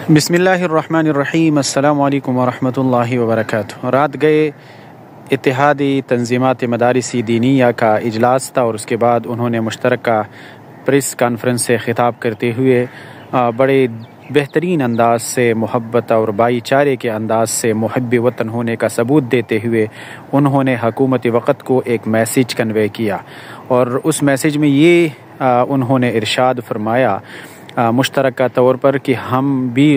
बिस्मिल्लाहिर्रहमानिर्रहीम। अस्सलामु अलैकुम वरहमतुल्लाहि वबरकातुहू। रात गए इत्तेहादी तंजीमात मदारिसी दीनिया का इजलास था और उसके बाद उन्होंने मुश्तरका प्रेस कॉन्फ्रेंस से ख़िताब करते हुए बड़े बेहतरीन अंदाज से मोहब्बत और भाईचारे के अंदाज से मुहब्बे वतन होने का सबूत देते हुए उन्होंने हुकूमत वक़्त को एक मैसेज कन्वे किया और उस मैसेज में ये उन्होंने इरशाद फरमाया मुश्तरका तौर पर कि हम भी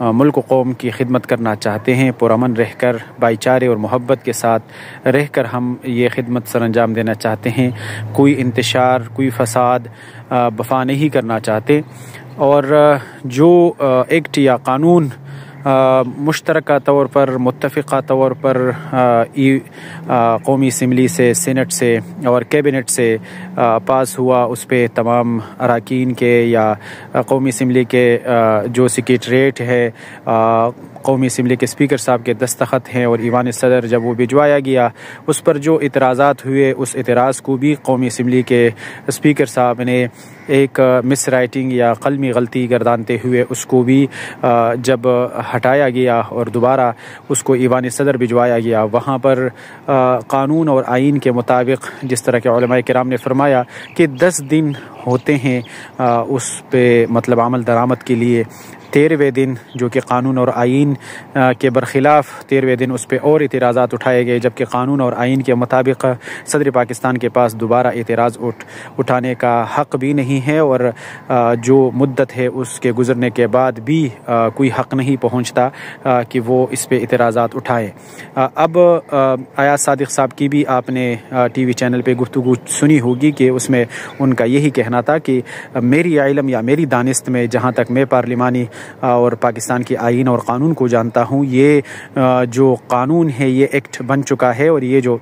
मुल्क कौम की खिदमत करना चाहते हैं, पुरअमन रहकर भाईचारे और मोहब्बत के साथ रहकर हम ये खिदमत सर अंजाम देना चाहते हैं। कोई इंतशार, कोई फसाद बफा नहीं करना चाहते और जो एक्ट या कानून मुश्तरका तौर पर मुत्तफ़िक़ा तौर पर कौमी असम्बली से, सीनेट से और कैबिनेट से पास हुआ, उस पर तमाम अरकान के या कौमी असम्बली के जो सेक्रेटरीट है, कौमी असम्बली के स्पीकर साहब के दस्तखत हैं और ईवान सदर जब वो भिजवाया गया उस पर जो इतराज़ात हुए, उस इतराज़ को भी कौमी असम्बली के स्पीकर साहब ने एक मिस राइटिंग या कलमी गलती गर्दानते हुए उसको भी जब हटाया गया और दोबारा उसको ईवान सदर भिजवाया गया, वहाँ पर कानून और आइन के मुताबिक जिस तरह के उलमाए किराम ने फरमाया कि 10 दिन होते हैं उस पे मतलब अमल दरामद के लिए। 13वें दिन जो कि कानून और आइन के बरखिलाफ़ 13वें दिन उस पर और इतराज़ात उठाए गए, जबकि कानून और आइन के मुताबिक सदर पाकिस्तान के पास दोबारा इतराज़ उठाने का हक़ भी नहीं है और जो मुद्दत है उसके गुज़रने के बाद भी कोई हक़ नहीं पहुँचता कि वो इस पर इतराज़ात उठाए। अब अयाज सादिक साहब की भी आपने TV चैनल पे गुफ्तगू सुनी होगी कि उसमें उनका यही कहना था कि मेरी इल्म या मेरी दानिस्त में जहाँ तक मैं पार्लिमानी और पाकिस्तान की आइन और क़ानून को जानता हूँ, ये जो कानून है ये एक्ट बन चुका है और ये जो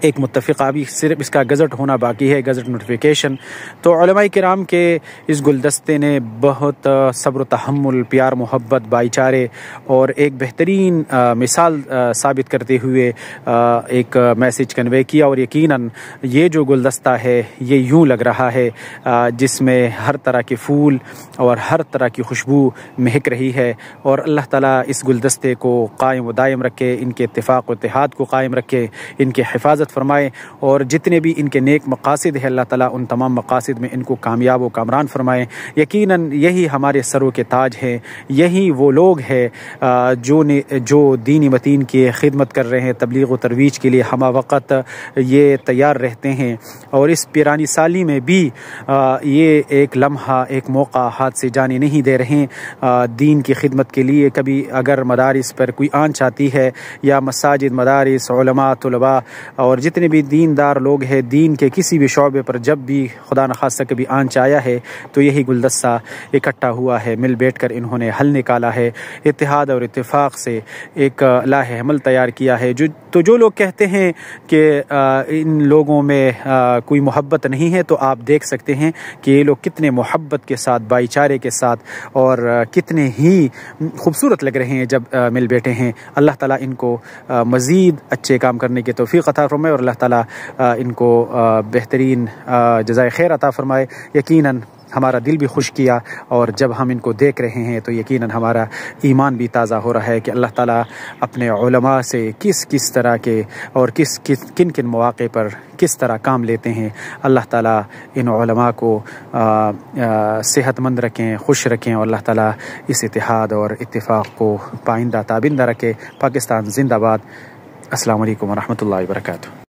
एक मुत्तफ़िक़ा भी सिर्फ इसका गज़ट होना बाकी है, गज़ट नोटिफिकेशन। तो उलमाए किराम के इस गुलदस्ते ने बहुत सब्र तहम्मुल, प्यार मोहब्बत, भाईचारे और एक बेहतरीन मिसाल साबित करते हुए एक मैसेज कन्वे किया और यकीनन ये जो गुलदस्ता है ये यूँ लग रहा है जिसमें हर तरह के फूल और हर तरह की खुशबू महक रही है और अल्लाह ताला इस गुलदस्ते को कायम व दायम रखे, इनके इत्तिफ़ाक़ व इत्तिहाद को कायम रखे, इनके हिफाज़त फरमाए और जितने भी इनके नेक मकासिद है अल्लाह ताला उन तमाम मकासिद में इनको कामयाब व कामरान फरमाए। यकीनन यही हमारे सरों के ताज हैं, यही वो लोग हैं जो दीनी मतीन की खिदमत कर रहे हैं, तबलीग व तरवीज के लिए हमा वक़्त ये तैयार रहते हैं और इस पिरानी साली में भी ये एक लम्हा, एक मौका हाथ से जाने नहीं दे रहे दीन की खिदमत के लिए। कभी अगर मदारिस पर कोई आंच आती है या मसाजिद, मदारिस, उलमा, तुलबा और जितने भी दीनदार लोग हैं, दीन के किसी भी शौबे पर जब भी खुदा न खास्ता कभी आंच आया है तो यही गुलदस्ता इकट्ठा हुआ है, मिल बैठ कर इन्होंने हल निकाला है, इत्तिहाद और इत्तिफाक़ से एक लाहे अमल तैयार किया है। जो लोग कहते हैं कि इन लोगों में कोई मोहब्बत नहीं है, तो आप देख सकते हैं कि ये लोग कितने मोहब्बत के साथ, भाईचारे के साथ और कितने ही खूबसूरत लग रहे हैं जब मिल बैठे हैं। अल्लाह ताला इनको मज़ीद अच्छे काम करने की तौफ़ीक़ अता फरमाए और अल्लाह ताला इनको बेहतरीन जज़ाए खैर अता फरमाए। यकीनन हमारा दिल भी खुश किया और जब हम इनको देख रहे हैं तो यकीनन हमारा ईमान भी ताज़ा हो रहा है कि अल्लाह ताला अपने उलमा से किस तरह के और किन किन मौक़े पर किस तरह काम लेते हैं। अल्लाह ताला इन उलमा को सेहतमंद रखें, खुश रखें और अल्लाह ताला इस इत्तिहाद और इत्तिफ़ाक़ को पाइंदा ताबिंदा रखे। पाकिस्तान ज़िंदाबाद। अस्सलामु अलैकुम व रहमतुल्लाहि व बरकातुहू।